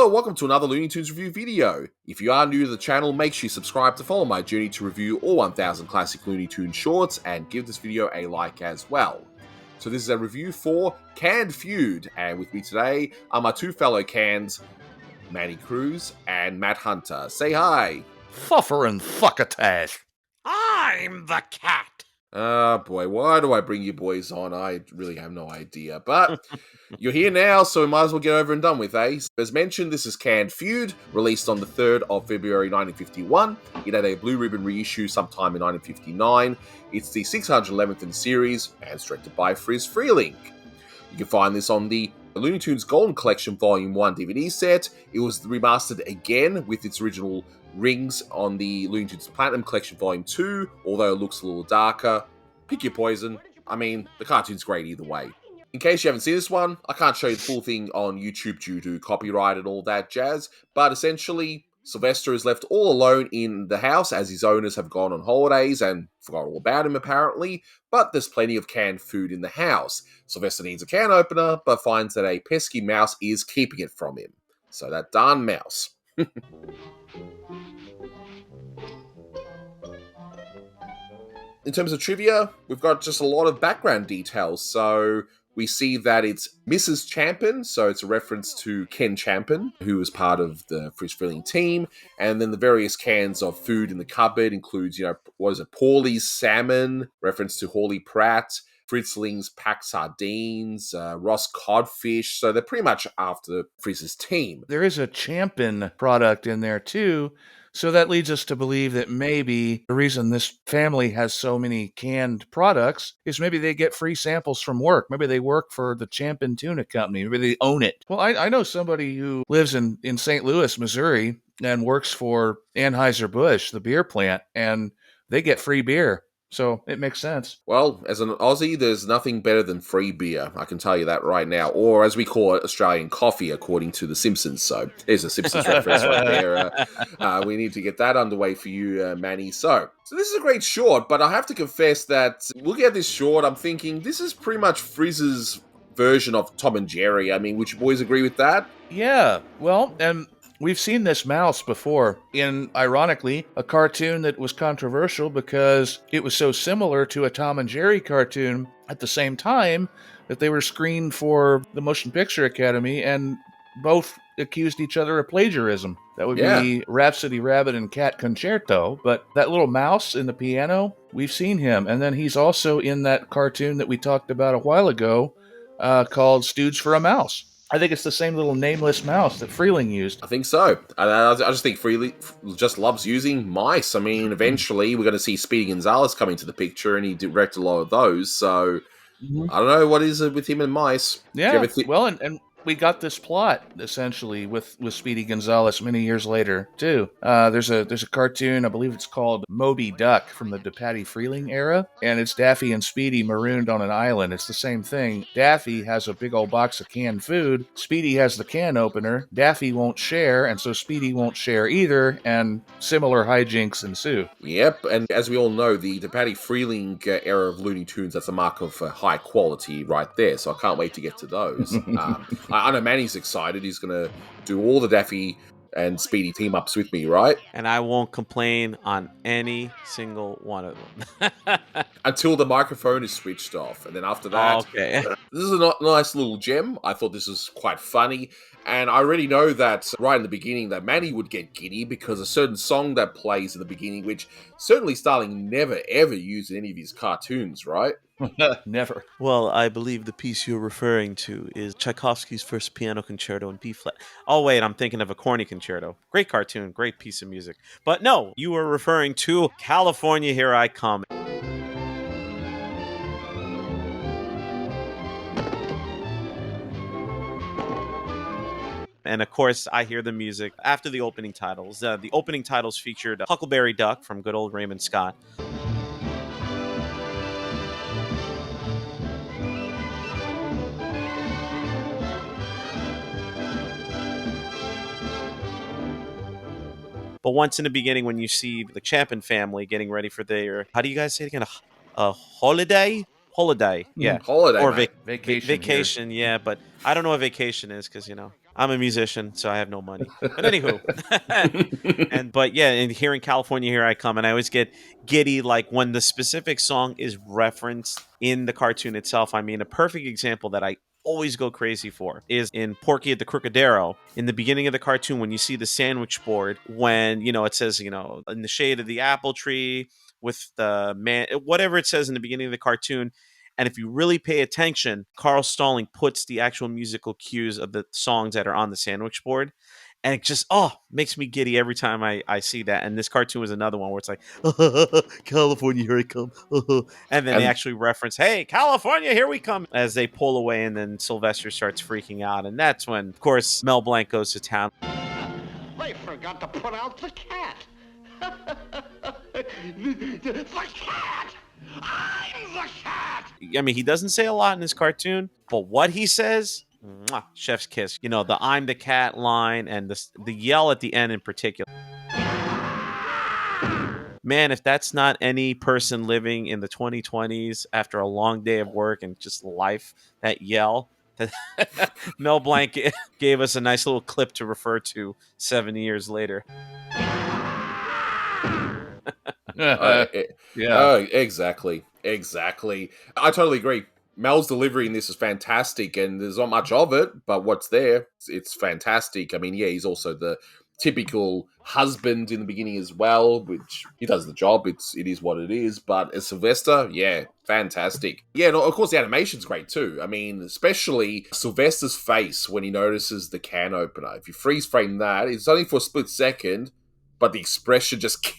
Hello, welcome to another Looney Tunes review video. If you are new to the channel, make sure you subscribe to follow my journey to review all 1000 classic Looney Tunes shorts and give this video a like as well. So this is a review for Canned Feud, and with me today are my two fellow cans, Manny Cruz and Matt Hunter. Say hi. Fuffer and fuckatash. I'm the cat. Ah, boy, why do I bring you boys on? I really have no idea. But you're here now, so we might as well get over and done with, eh? As mentioned, this is Canned Feud, released on the 3rd of February 1951. It had a Blue Ribbon reissue sometime in 1959. It's the 611th in the series, and it's directed by Friz Freleng. You can find this on the Looney Tunes Golden Collection Volume 1 DVD set. It was remastered again with its original rings on the Looney Tunes Platinum Collection Volume 2, although it looks a little darker. Pick your poison. I mean, the cartoon's great either way. In case you haven't seen this one, I can't show you the full thing on YouTube due to copyright and all that jazz, but essentially, Sylvester is left all alone in the house as his owners have gone on holidays and forgot all about him apparently, but there's plenty of canned food in the house. Sylvester needs a can opener, but finds that a pesky mouse is keeping it from him. So that darn mouse. In terms of trivia, we've got just a lot of background details. So we see that it's Mrs. Champion, so it's a reference to Ken Champion, who was part of the Friz Freleng team. And then the various cans of food in the cupboard includes, Paulie's salmon, reference to Hawley Pratt, Fritzling's packed sardines, Ross codfish. So they're pretty much after Friz's team. There is a Champion product in there too. So that leads us to believe that maybe the reason this family has so many canned products is maybe they get free samples from work. Maybe they work for the Champion Tuna Company. Maybe they own it. Well, I know somebody who lives in St. Louis, Missouri, and works for Anheuser-Busch, the beer plant, and they get free beer. So it makes sense. Well, as an Aussie, there's nothing better than free beer. I can tell you that right now. Or as we call it, Australian coffee, according to The Simpsons. So there's a Simpsons reference right there. We need to get that underway for you, Manny. So this is a great short, but I have to confess that looking at this short, I'm thinking this is pretty much Friz's version of Tom and Jerry. I mean, would you boys agree with that? Yeah, well, and we've seen this mouse before in, ironically, a cartoon that was controversial because it was so similar to a Tom and Jerry cartoon at the same time that they were screened for the Motion Picture Academy and both accused each other of plagiarism. That would be Rhapsody Rabbit and Cat Concerto, but that little mouse in the piano, we've seen him. And then he's also in that cartoon that we talked about a while ago called Stooge for a Mouse. I think it's the same little nameless mouse that Freleng used. I think so. I just think Freleng just loves using mice. I mean, eventually we're going to see Speedy Gonzales coming to the picture, and he directed a lot of those. So I don't know what is it with him and mice. Yeah, well, and we got this plot essentially with Speedy Gonzales many years later too. There's a cartoon, I believe it's called Moby Duck from the Patty Freleng era, and it's Daffy and Speedy marooned on an island. It's the same thing. Daffy has a big old box of canned food. Speedy has the can opener. Daffy won't share, and so Speedy won't share either, and similar hijinks ensue. Yep, and as we all know, the Patty Freleng era of Looney Tunes, that's a mark of high quality right there, so I can't wait to get to those. I know Manny's excited. He's going to do all the Daffy and Speedy team-ups with me, right? And I won't complain on any single one of them. Until the microphone is switched off. And then after that, okay. This is a nice little gem. I thought this was quite funny. And I already know that right in the beginning that Manny would get giddy because a certain song that plays in the beginning, which certainly Starling never, ever used in any of his cartoons, right? Never. Well, I believe the piece you're referring to is Tchaikovsky's first piano concerto in B-flat. Oh, wait, I'm thinking of a corny concerto. Great cartoon, great piece of music. But no, you were referring to California, Here I Come. And of course, I hear the music after the opening titles. The opening titles featured Huckleberry Duck from good old Raymond Scott. But once in the beginning, when you see the Champion family getting ready for their, how do you guys say it again? A holiday? Holiday, yeah. Holiday. Or Vacation. Vacation, yeah. But I don't know what vacation is because, I'm a musician, so I have no money. But anywho, but yeah, and hearing California Here I Come, and I always get giddy like when the specific song is referenced in the cartoon itself. I mean, a perfect example that I always go crazy for is in Porky at the Crocodero. In the beginning of the cartoon, when you see the sandwich board, when it says in the shade of the apple tree with the man, whatever it says in the beginning of the cartoon. And if you really pay attention, Carl Stalling puts the actual musical cues of the songs that are on the sandwich board. And it just, makes me giddy every time I see that. And this cartoon was another one where it's like, California, here I come. And then they And actually reference, hey, California, here we come, as they pull away. And then Sylvester starts freaking out. And that's when, of course, Mel Blanc goes to town. They forgot to put out the cat. The cat! I'm the cat! I mean, he doesn't say a lot in this cartoon, but what he says, chef's kiss. The I'm the cat line and the yell at the end in particular. Man, if that's not any person living in the 2020s after a long day of work and just life, that yell, Mel Blanc gave us a nice little clip to refer to 7 years later. Yeah. Oh, exactly. I totally agree. Mel's delivery in this is fantastic, and there's not much of it, but what's there, it's fantastic. I mean, yeah, he's also the typical husband in the beginning as well, which he does the job. It is what it is. But as Sylvester, yeah, fantastic. Yeah, and of course the animation's great too. I mean, especially Sylvester's face when he notices the can opener. If you freeze frame that, it's only for a split second, but the expression just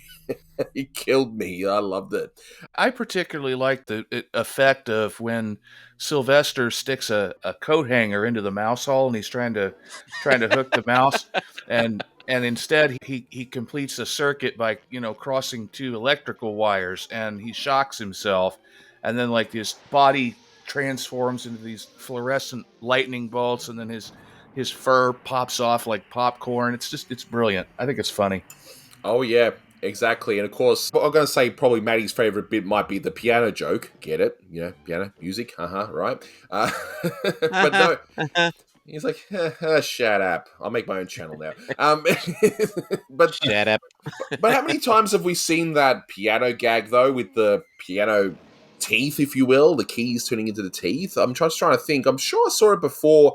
it killed me. I loved it. I particularly like the effect of when Sylvester sticks a coat hanger into the mouse hole and he's trying to hook the mouse, and instead he completes the circuit by crossing two electrical wires, and he shocks himself, and then like his body transforms into these fluorescent lightning bolts, and then his fur pops off like popcorn. It's brilliant. I think it's funny. Oh, yeah, exactly. And of course, I'm going to say probably Maddie's favorite bit might be the piano joke. Get it? Piano, music, right? But no, he's like, shut up. I'll make my own channel now. But Shut up. But how many times have we seen that piano gag, though, with the piano teeth, if you will, the keys turning into the teeth? I'm just trying to think. I'm sure I saw it before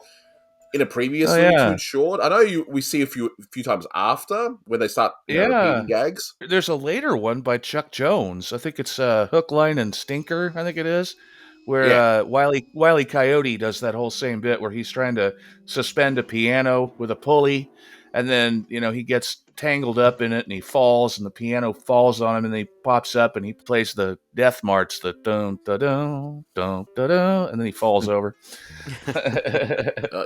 in a previous Looney Tunes short. I know we see a few times after when they start repeating gags. There's a later one by Chuck Jones. I think it's Hook, Line, and Stinker. I think it is, where Wile E. Coyote does that whole same bit where he's trying to suspend a piano with a pulley, and then he gets tangled up in it and he falls, and the piano falls on him, and then he pops up and he plays the death march, the dun da dun dun da dun, and then he falls over.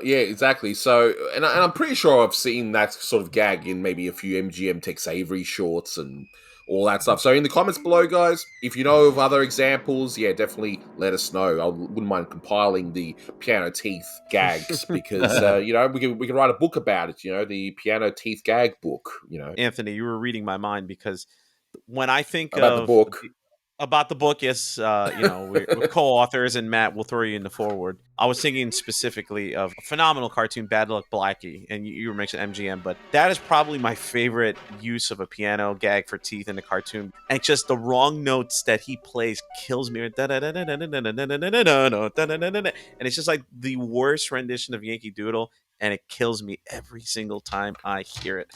Yeah, exactly. So, and I'm pretty sure I've seen that sort of gag in maybe a few MGM Tex Avery shorts and all that stuff. So in the comments below, guys, if you know of other examples, yeah, definitely let us know. I wouldn't mind compiling the piano teeth gags because, we can write a book about it, the piano teeth gag book, Anthony, you were reading my mind because when I think about the book. About the book, yes, we're co-authors, and Matt will throw you in the forward. I was thinking specifically of a phenomenal cartoon, Bad Luck Blackie, and you were mentioning MGM, but that is probably my favorite use of a piano gag for teeth in a cartoon. And just the wrong notes that he plays kills me. And it's just like the worst rendition of Yankee Doodle, and it kills me every single time I hear it.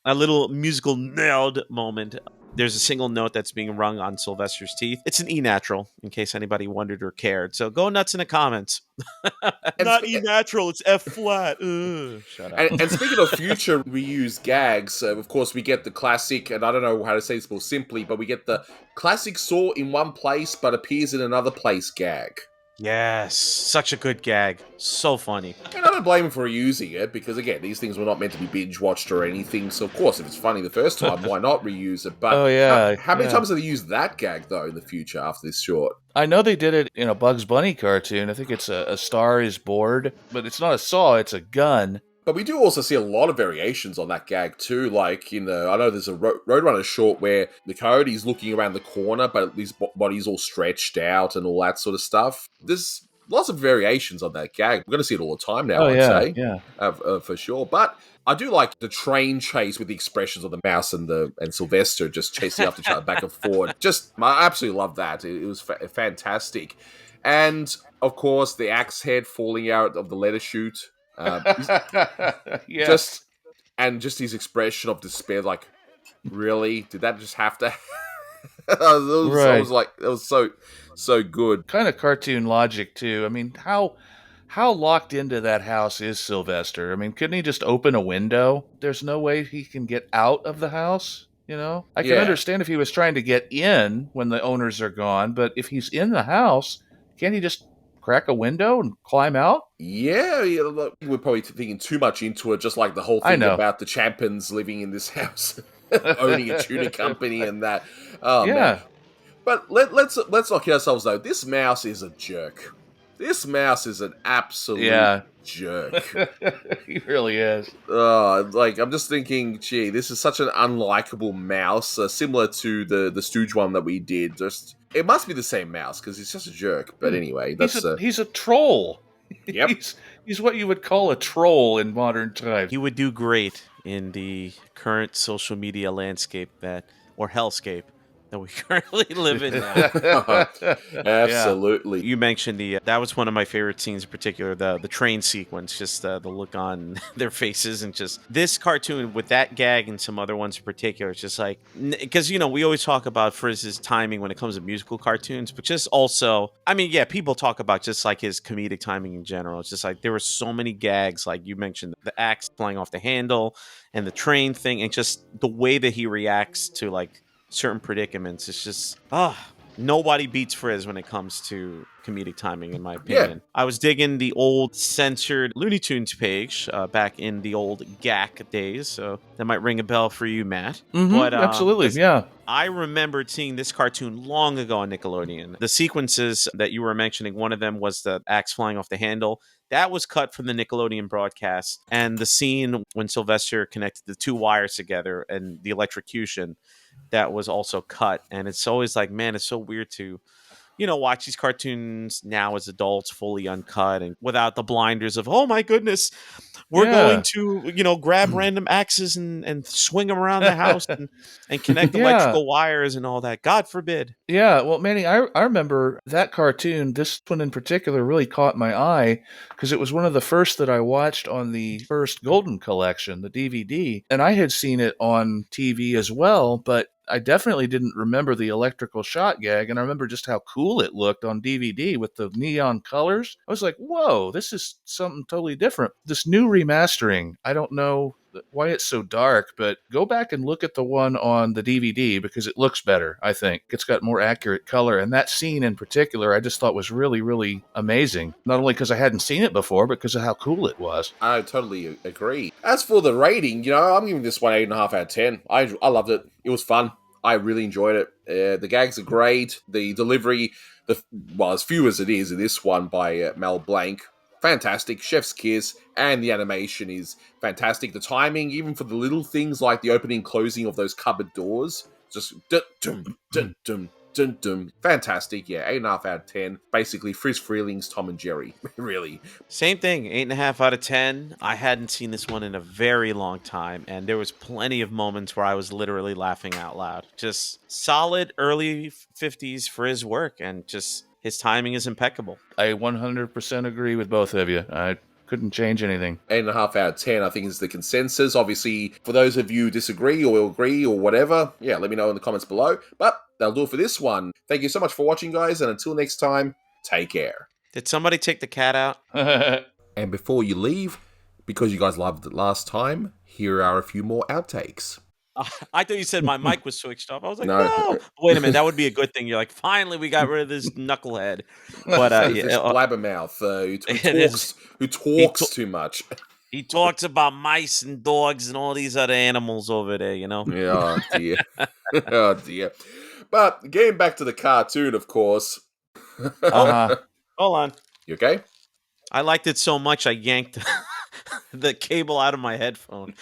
A little musical nerd moment. There's a single note that's being rung on Sylvester's teeth. It's an E natural, in case anybody wondered or cared. So go nuts in the comments. Not E natural, it's F flat. Shut up. And speaking of future reused gags, of course, we get the classic, and I don't know how to say this more simply, but we get the classic saw in one place but appears in another place gag. Yes, such a good gag. So funny. And I don't blame him for reusing it, because again, these things were not meant to be binge-watched or anything, so of course, if it's funny the first time, why not reuse it? But how many times have they used that gag, though, in the future after this short? I know they did it in a Bugs Bunny cartoon. I think it's a Star is Bored, but it's not a saw, it's a gun. But we do also see a lot of variations on that gag too, like I know there's a Roadrunner short where the coyote's looking around the corner, but his body's all stretched out and all that sort of stuff. There's lots of variations on that gag. We're going to see it all the time now, Oh, I'd yeah, say. yeah. For sure. But I do like the train chase with the expressions of the mouse and Sylvester just chasing after each other back and forward. Just, I absolutely love that. It was fantastic. And, of course, the axe head falling out of the letter chute. Yes. Just his expression of despair, like, really? Did that just have to? I was like, it was so good. Kind of cartoon logic too. I mean, how locked into that house is Sylvester? I mean, couldn't he just open a window? There's no way he can get out of the house. You know, I can understand if he was trying to get in when the owners are gone, but if he's in the house, can't he just crack a window and climb out? Yeah, look, we're probably thinking too much into it, just like the whole I thing know. about the Champins living in this house, owning a tuna company and that. Oh, Yeah. man. But let's not kid ourselves, though. This mouse is a jerk. This mouse is an absolute jerk. He really is. Like, I'm just thinking, gee, this is such an unlikable mouse, similar to the Stooge one that we did. Just, it must be the same mouse, because he's just a jerk. But anyway, that's... He's a troll. Yep. He's what you would call a troll in modern times. He would do great in the current social media landscape or hellscape that we currently live in now. Absolutely. You mentioned that was one of my favorite scenes in particular, the train sequence, just the look on their faces, and just this cartoon with that gag and some other ones in particular. It's just like, because, we always talk about Friz's timing when it comes to musical cartoons, but just also, I mean, yeah, people talk about just like his comedic timing in general. It's just like there were so many gags, like you mentioned, the axe flying off the handle and the train thing, and just the way that he reacts to like certain predicaments. It's just nobody beats Friz when it comes to comedic timing, in my opinion. Yeah. I was digging the old censored Looney Tunes page back in the old GAC days, so that might ring a bell for you, Matt. Mm-hmm, But absolutely, yeah. I remembered seeing this cartoon long ago on Nickelodeon. The sequences that you were mentioning, one of them was the axe flying off the handle. That was cut from the Nickelodeon broadcast. And the scene when Sylvester connected the two wires together and the electrocution, that was also cut. And it's always like, man, it's so weird to, watch these cartoons now as adults fully uncut and without the blinders of, oh my goodness, we're going to, grab random axes and swing them around the house and connect electrical wires and all that. God forbid. Yeah, well, Manny, I remember that cartoon, this one in particular, really caught my eye because it was one of the first that I watched on the first Golden Collection, the DVD. And I had seen it on TV as well, but I definitely didn't remember the electrical shot gag. And I remember just how cool it looked on DVD with the neon colors. I was like, whoa, this is something totally different. This new remastering, I don't know why it's so dark, but go back and look at the one on the DVD because it looks better, I think. It's got more accurate color, and that scene in particular I just thought was really, really amazing. Not only because I hadn't seen it before, but because of how cool it was. I totally agree. As for the rating, I'm giving this one 8.5 out of 10. I loved it. It was fun. I really enjoyed it. The gags are great. The delivery, as few as it is in this one by Mel Blanc, fantastic. Chef's kiss, and the animation is fantastic. The timing, even for the little things like the opening and closing of those cupboard doors, just dum dum dum dum dum. Fantastic, yeah. 8.5 out of 10. Basically, Friz Freleng's Tom and Jerry, really. Same thing, 8.5 out of 10. I hadn't seen this one in a very long time, and there was plenty of moments where I was literally laughing out loud. Just solid early 50s Friz work, and just his timing is impeccable. I 100% agree with both of you. I couldn't change anything. 8.5 out of 10, I think, is the consensus. Obviously, for those of you who disagree or agree or whatever, yeah, let me know in the comments below. But that'll do it for this one. Thank you so much for watching, guys, and until next time, take care. Did somebody take the cat out? And before you leave, because you guys loved it last time, here are a few more outtakes. I thought you said my mic was switched off. I was like, No. no. Wait a minute, that would be a good thing. You're like, finally, we got rid of this knucklehead. But This blabbermouth who talks too much. He talks about mice and dogs and all these other animals over there, Yeah, oh dear. Oh dear. But getting back to the cartoon, of course. Uh-huh. Hold on. You okay? I liked it so much, I yanked the cable out of my headphone.